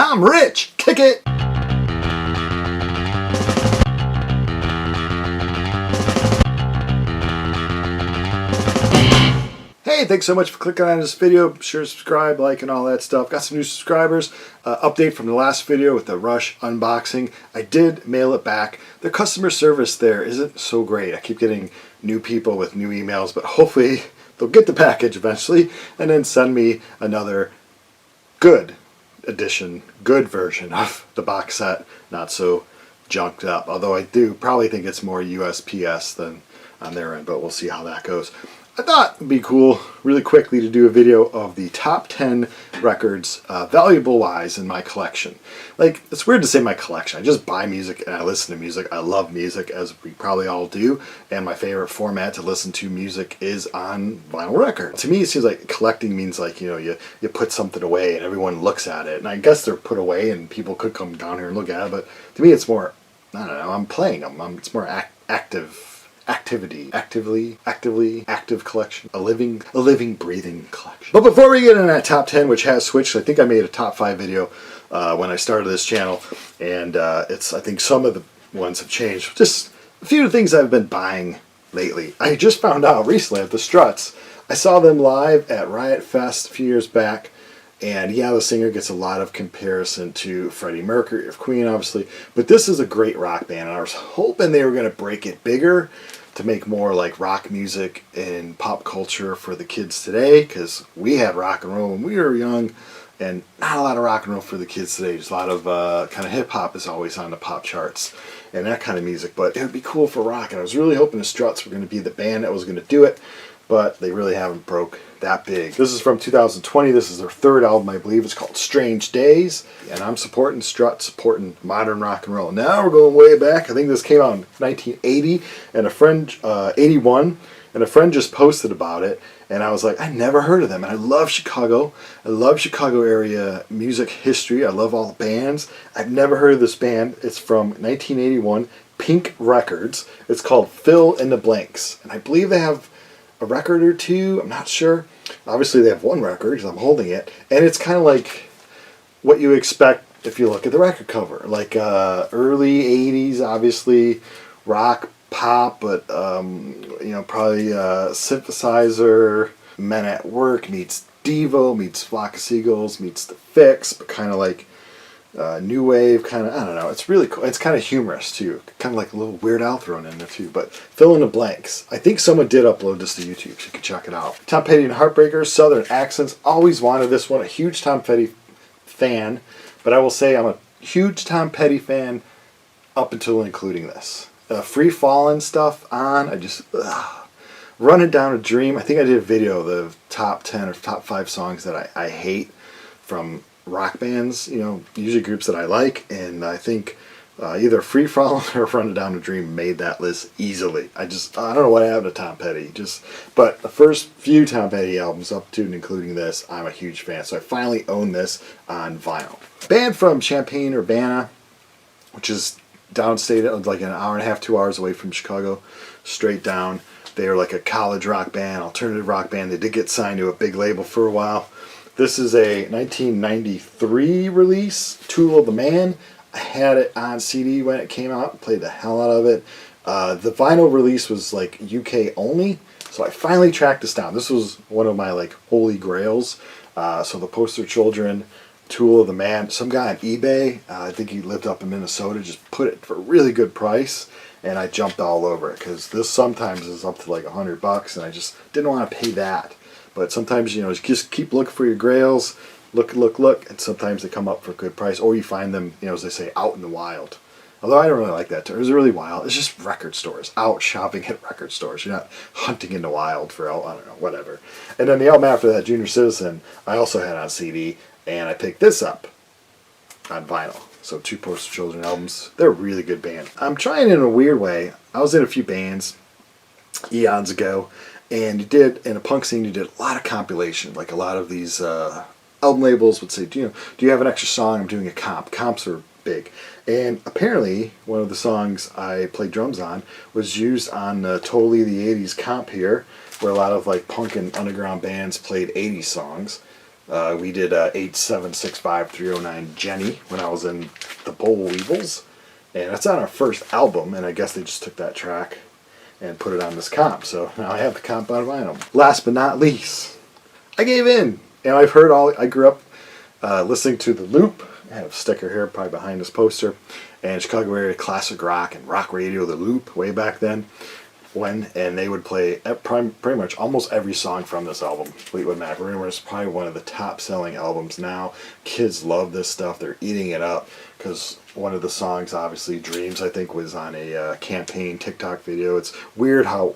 I'm rich! Kick it! Hey, thanks so much for clicking on this video. Be sure to subscribe, like, and all that stuff. Got some new subscribers. Update from the last video with the Rush unboxing. I did mail it back. Their customer service there isn't so great. I keep getting new people with new emails, but hopefully they'll get the package eventually and then send me another good edition, good version of the box set, not so junked up. Although I do probably think it's more USPS than on their end, but we'll see how that goes. I thought it'd be cool really quickly to do a video of the top 10 records valuable wise in my collection. Like, it's weird to say my collection. I just buy music and I listen to music. I love music, as we probably all do, and my favorite format to listen to music is on vinyl record. To me, it seems like collecting means like, you know, you put something away and everyone looks at it, and I guess they're put away and people could come down here and look at it, but to me it's more, I don't know, I'm playing them. It's more active collection, a living, breathing collection. But before we get into that top 10, which has switched, I think I made a top 5 video when I started this channel, and I think some of the ones have changed. Just a few of the things I've been buying lately. I just found out recently at the Struts. I saw them live at Riot Fest a few years back. And yeah, the singer gets a lot of comparison to Freddie Mercury of Queen, obviously. But this is a great rock band, and I was hoping they were going to break it bigger to make more like rock music and pop culture for the kids today, because we had rock and roll when we were young, and not a lot of rock and roll for the kids today. Just a lot of kind of hip-hop is always on the pop charts and that kind of music. But it would be cool for rock, and I was really hoping the Struts were going to be the band that was going to do it, but they really haven't broke that big. This is from 2020. This is their third album, I believe. It's called Strange Days, and I'm supporting Struts, supporting modern rock and roll. Now we're going way back. I think this came out in 1980, and a friend, 81, and a friend just posted about it, and I was like, I never heard of them, and I love Chicago. I love Chicago area music history. I love all the bands. I've never heard of this band. It's from 1981, Pink Records. It's called Fill in the Blanks, and I believe they have a record or two, I'm not sure. Obviously they have one record because I'm holding it, and it's kind of like what you expect if you look at the record cover, like early 80s, obviously rock, pop, but you know, probably synthesizer, Men at Work meets Devo meets Flock of Seagulls meets The Fix, but kind of like new wave, kind of, I don't know, it's really cool. It's kind of humorous too, kind of like a little Weird Al thrown in there too. But Fill in the Blanks, I think someone did upload this to YouTube, so you can check it out. Tom Petty and Heartbreakers, Southern Accents, always wanted this one. A huge Tom Petty fan, but I will say I'm a huge Tom Petty fan up until including this. Free Fallin' stuff on, I just, Running Down a Dream. I think I did a video of the top 10 or top 5 songs that I hate from rock bands, you know, usually groups that I like, and I think either Free Fallin' or Running Down a Dream made that list easily. I don't know what happened to Tom Petty, but the first few Tom Petty albums up to and including this, I'm a huge fan, so I finally own this on vinyl. Band from Champaign-Urbana, which is downstate, like an hour and a half, 2 hours away from Chicago, straight down. They are like a college rock band, alternative rock band. They did get signed to a big label for a while. This is a 1993 release, Tool of the Man. I had it on CD when it came out, played the hell out of it. The vinyl release was like UK only, so I finally tracked this down. This was one of my like holy grails. So the Poster Children, Tool of the Man. Some guy on eBay, I think he lived up in Minnesota, just put it for a really good price, and I jumped all over it because this sometimes is up to like $100, and I just didn't want to pay that. But sometimes, you know, just keep looking for your grails, look, and sometimes they come up for a good price, or you find them, you know, as they say, out in the wild. Although I don't really like that term. It was really wild. It's just record stores, out shopping at record stores. You're not hunting in the wild for, I don't know, whatever. And then the album after that, Junior Citizen, I also had on CD, and I picked this up on vinyl. So 2 Poster Children albums. They're a really good band. I'm trying in a weird way. I was in a few bands eons ago, and in a punk scene, you did a lot of compilation. Like a lot of these album labels would say, do you have an extra song? I'm doing a comp. Comps are big. And apparently, one of the songs I played drums on was used on Totally the 80s comp here, where a lot of like punk and underground bands played 80s songs. We did 8765309 Jenny when I was in the Boll Weevils. And it's on our first album, and I guess they just took that track and put it on this comp. So now I have the comp on vinyl. Last but not least, I gave in. And I've heard I grew up listening to The Loop. I have a sticker here probably behind this poster. And Chicago area classic rock and rock radio, The Loop, way back then. And they would play pretty much almost every song from this album. Fleetwood Mac Rumor is probably one of the top selling albums now. Kids love this stuff. They're eating it up because one of the songs, obviously Dreams, I think was on a campaign TikTok video. It's weird how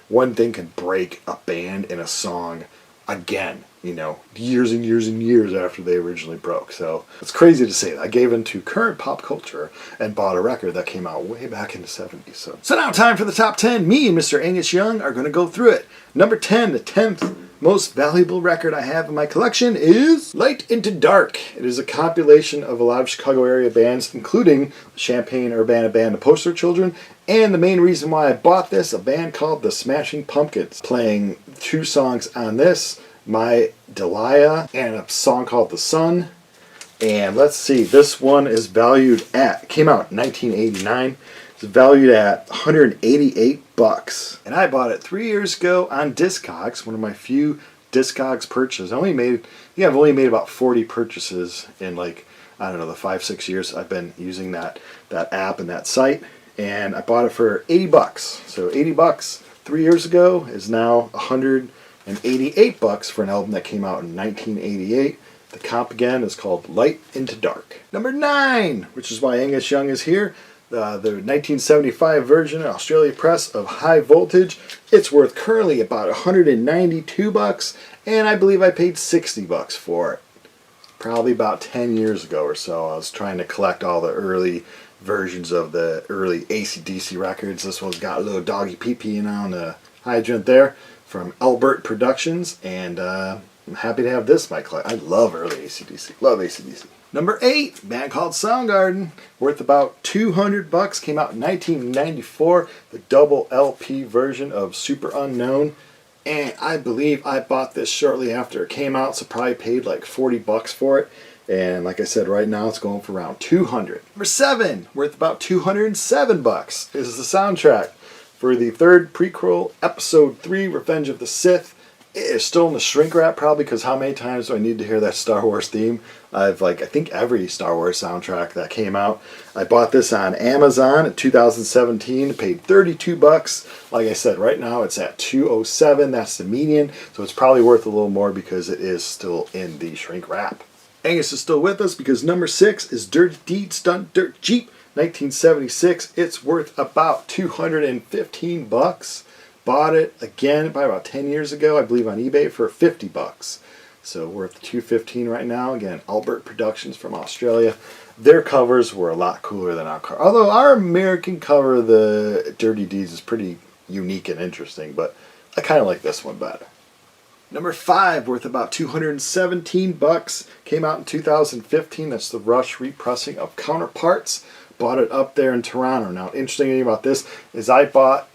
one thing can break a band in a song again, you know, years and years and years after they originally broke. So it's crazy to say that. I gave into current pop culture and bought a record that came out way back in the 70s. So now time for the top 10. Me and Mr. Angus Young are going to go through it. Number 10, the 10th most valuable record I have in my collection is Light into Dark. It is a compilation of a lot of Chicago area bands, including Champaign Urbana band The Poster Children, and the main reason why I bought this, a band called the Smashing Pumpkins, playing 2 songs on this, My Delia and a song called The Sun. And let's see, this one is valued at, came out in 1989. It's valued at $188, and I bought it 3 years ago on Discogs, one of my few Discogs purchases. I've only made about 40 purchases in, like, I don't know, the 5-6 years I've been using that app and that site, and I bought it for $80. So $80 3 years ago is now $188 for an album that came out in 1988. The comp again is called Light into Dark. Number 9, which is why Angus Young is here. The 1975 version, Australia Press, of High Voltage. It's worth currently about $192, and I believe I paid $60 for it. Probably about 10 years ago or so. I was trying to collect all the early versions of the early AC/DC records. This one's got a little doggy pee-pee on the hydrant there from Albert Productions, and I'm happy to have this in my collection. I love early AC/DC. Love AC/DC. Number 8, band called Soundgarden, worth about $200, came out in 1994, the double LP version of Super Unknown, and I believe I bought this shortly after it came out, so probably paid like $40 for it, and like I said, right now it's going for around $200. Number 7, worth about $207, is the soundtrack for the 3rd prequel, Episode 3, Revenge of the Sith. It is still in the shrink wrap, probably, because how many times do I need to hear that Star Wars theme? I think every Star Wars soundtrack that came out. I bought this on Amazon in 2017, paid $32. Like I said, right now it's at $207. That's the median, so it's probably worth a little more because it is still in the shrink wrap. Angus is still with us because number 6 is Dirty Deeds Done Dirt Cheap, 1976. It's worth about $215. Bought it again probably about 10 years ago, I believe, on eBay for $50. So worth $215 right now. Again, Albert Productions from Australia. Their covers were a lot cooler than our cover. Although our American cover of the Dirty Deeds is pretty unique and interesting, but I kind of like this one better. Number 5, worth about $217, came out in 2015. That's the Rush repressing of Counterparts. Bought it up there in Toronto. Now, interesting thing about this is I bought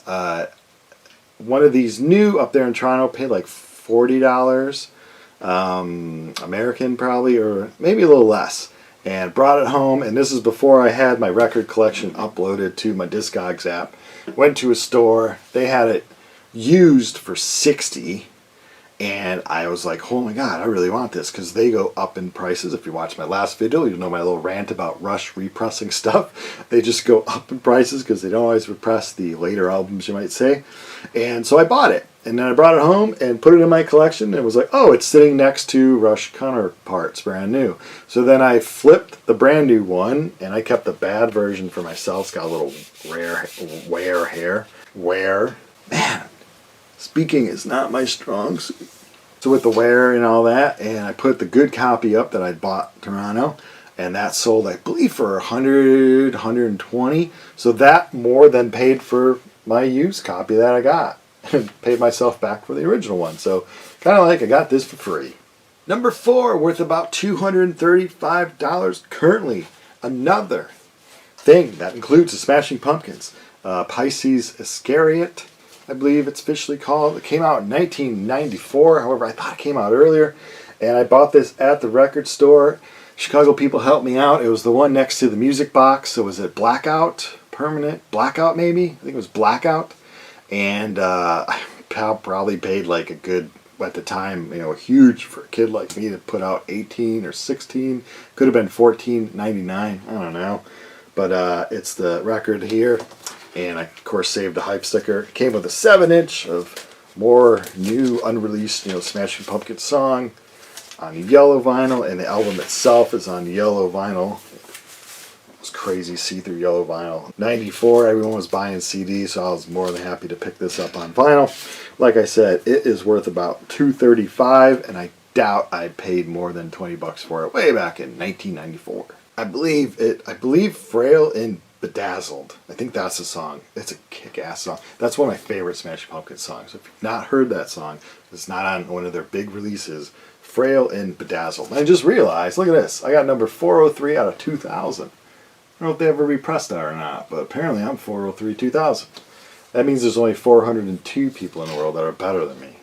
one of these new up there in Toronto, paid like $40, American probably, or maybe a little less, and brought it home. And this is before I had my record collection uploaded to my Discogs app. Went to a store, they had it used for $60, and I was like, oh my god, I really want this, because they go up in prices. If you watch my last video, you'll know my little rant about Rush repressing stuff. They just go up in prices because they don't always repress the later albums, you might say. And so I bought it, and then I brought it home and put it in my collection, and was like, oh, it's sitting next to Rush Counterparts, brand new. So then I flipped the brand new one, and I kept the bad version for myself. It's got a little wear hair. Man, speaking is not my strong suit. So with the wear and all that, and I put the good copy up that I bought in Toronto, and that sold, I believe, for $100, $120. So that more than paid for my used copy that I got. And paid myself back for the original one. So kind of like I got this for free. Number 4, worth about $235 currently. Another thing that includes the Smashing Pumpkins. Pisces Iscariot, I believe it's officially called. It came out in 1994. However, I thought it came out earlier. And I bought this at the record store. Chicago people helped me out. It was the one next to the music box. So was it Blackout? Permanent Blackout, maybe? I think it was Blackout. And I probably paid like a good, at the time, huge for a kid like me to put out 18 or 16. Could have been $14.99. I don't know. But it's the record here. And I, of course, saved a hype sticker. It came with a 7-inch of more new, unreleased, Smashing Pumpkins song on yellow vinyl. And the album itself is on yellow vinyl. It's crazy see-through yellow vinyl. 94, everyone was buying CDs, so I was more than happy to pick this up on vinyl. Like I said, it is worth about $235, and I doubt I paid more than 20 bucks for it way back in 1994. I believe Frail and Bedazzled. I think that's the song. It's a kick-ass song. That's one of my favorite Smashing Pumpkins songs. If you've not heard that song, it's not on one of their big releases. Frail and Bedazzled. And I just realized, look at this. I got number 403 out of 2,000. I don't know if they ever repressed that or not, but apparently I'm 403 2000. That means there's only 402 people in the world that are better than me.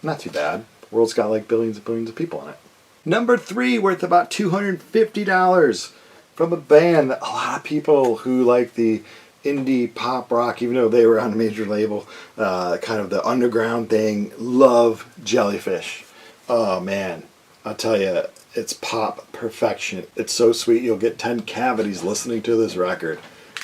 Not too bad. The world's got like billions and billions of people in it. Number 3, worth about $250 from a band that a lot of people who like the indie pop rock, even though they were on a major label, kind of the underground thing, love Jellyfish. Oh man, I'll tell you, it's pop perfection. It's so sweet. You'll get 10 cavities listening to this record.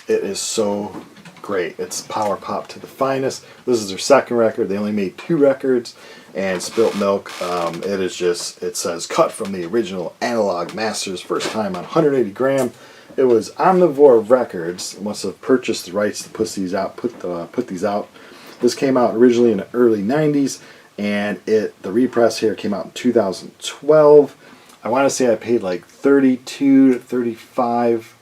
It is so great. It's power pop to the finest. This is their second record. They only made 2 records. And Spilt Milk, it says cut from the original Analog Masters, first time on 180 gram. It was Omnivore Records must have purchased the rights to put these out. This came out originally in the early 90s, and the repress here came out in 2012. I want to say I paid like $32 to $35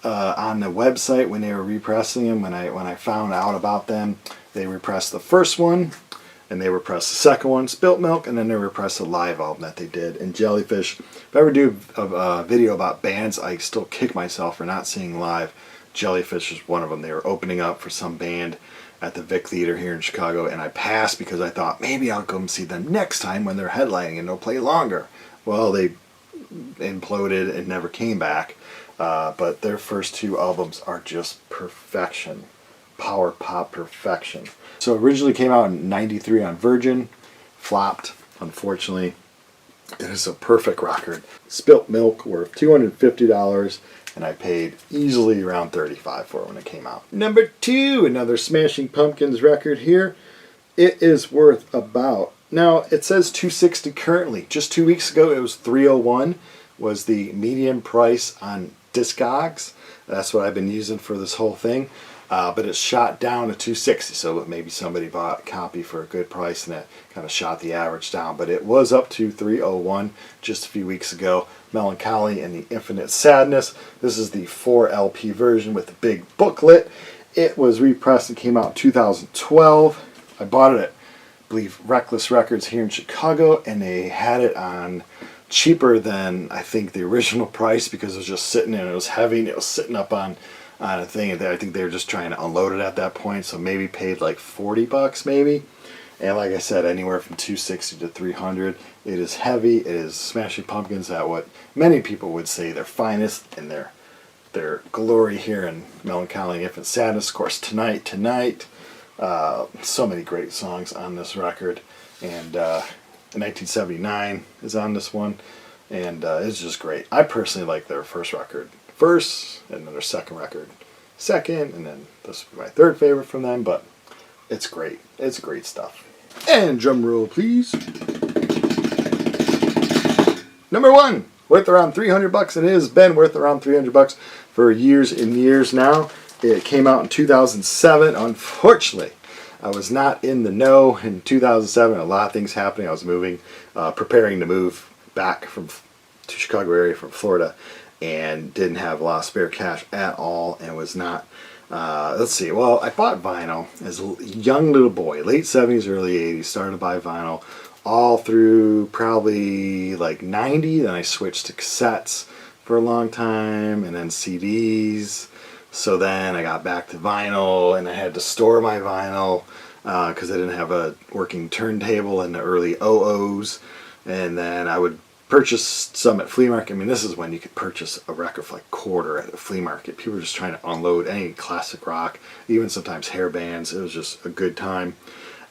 on the website when they were repressing them. When I found out about them, they repressed the first one, and they repressed the second one, Spilt Milk, and then they repressed the live album that they did. And Jellyfish, if I ever do a video about bands I still kick myself for not seeing live, Jellyfish is one of them. They were opening up for some band at the Vic Theater here in Chicago, and I passed because I thought maybe I'll go and see them next time when they're headlining and they'll play longer. Well, they imploded and never came back, but their first 2 albums are just perfection. Power pop perfection. So originally came out in 93 on Virgin, flopped, unfortunately. It is a perfect record. Spilt Milk worth $250, and I paid easily around $35 for it when it came out. Number 2, another Smashing Pumpkins record here. It is worth about, now it says $260 currently. Just 2 weeks ago it was $301, was the median price on Discogs. That's what I've been using for this whole thing. But it's shot down to $260, so maybe somebody bought a copy for a good price and that kind of shot the average down. But it was up to $301 just a few weeks ago. Melancholy and the Infinite Sadness. This is the 4 LP version with the big booklet. It was repressed and came out in 2012. I bought it at, I believe, Reckless Records here in Chicago, and they had it on cheaper than I think the original price because it was just sitting and it was heavy and it was sitting up on a thing. I think they were just trying to unload it at that point, so maybe paid like $40 maybe. And like I said, anywhere from $260 to $300. It is heavy. It is Smashing Pumpkins at what many people would say their finest and their glory here in Melancholy and Infinite Sadness. Of course, Tonight. So many great songs on this record. And 1979 is on this one, and it's just great. I personally like their first record first, and then their second record second, and then this would be my third favorite from them, but it's great. It's great stuff. And drum roll, please. Number 1, worth around $300, and it has been worth around $300 for years and years now. It came out in 2007. Unfortunately, I was not in the know in 2007. A lot of things happening. I was moving, preparing to move back to Chicago area from Florida, and didn't have a lot of spare cash at all, and was not, let's see, well, I bought vinyl as a young little boy, late 70s, early 80s, started to buy vinyl all through probably like 90, then I switched to cassettes for a long time, and then CDs, so then I got back to vinyl, and I had to store my vinyl, because I didn't have a working turntable in the early 00s. And then I would purchase some at flea market. I mean, this is when you could purchase a record for like quarter at a flea market. People were just trying to unload any classic rock, even sometimes hair bands. It was just a good time.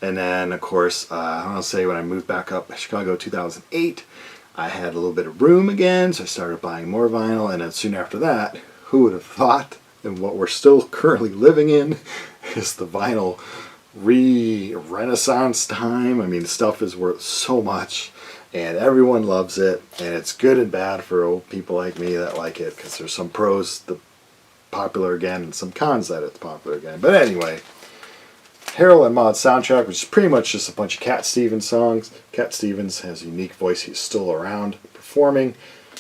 And then, of course, I want to say when I moved back up to Chicago 2008, I had a little bit of room again, so I started buying more vinyl. And then soon after that, who would have thought, and what we're still currently living in, is the vinyl renaissance time. I mean, stuff is worth so much, and everyone loves it, and it's good and bad for old people like me that like it, because there's some pros that popular again and some cons that it's popular again. But anyway, Harold and Maude soundtrack, which is pretty much just a bunch of Cat Stevens songs. Cat Stevens has a unique voice. He's still around performing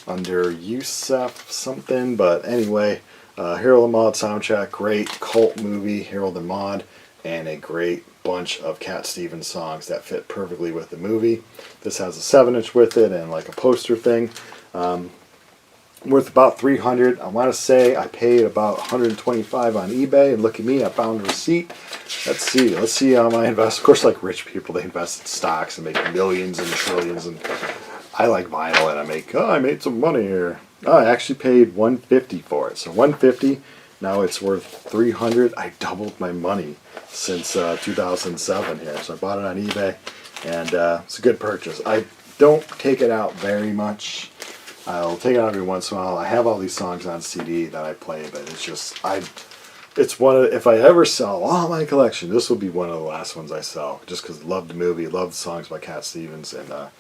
under Yusef something, but anyway, Harold and Maude soundtrack, great cult movie, Harold and Maude, and a great bunch of Cat Stevens songs that fit perfectly with the movie. This has a 7-inch with it and like a poster thing. Worth about $300. I want to say I paid about $125 on eBay, and look at me, I found a receipt. Let's see how I invest. Of course, like rich people, they invest in stocks and make millions and trillions, and I like vinyl, and I made some money here. Oh, I actually paid $150 for it. So $150, now it's worth $300. I doubled my money since 2007 here. So I bought it on eBay, and it's a good purchase. I don't take it out very much. I'll take it out every once in a while. I have all these songs on CD that I play, but it's just, it's one of, if I ever sell all my collection, this will be one of the last ones I sell, just because I love the movie, love the songs by Cat Stevens, and so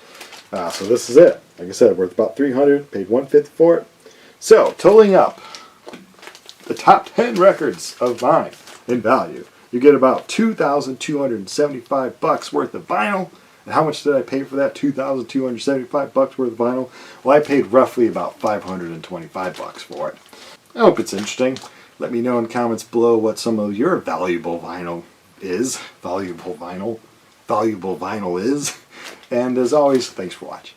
this is it. Like I said, worth about $300, paid $150 for it. So, totaling up the top 10 records of mine in value, you get about $2,275 worth of vinyl. And how much did I pay for that? $2,275 worth of vinyl? Well, I paid roughly about $525 for it. I hope it's interesting. Let me know in the comments below what some of your valuable vinyl is. And as always, thanks for watching.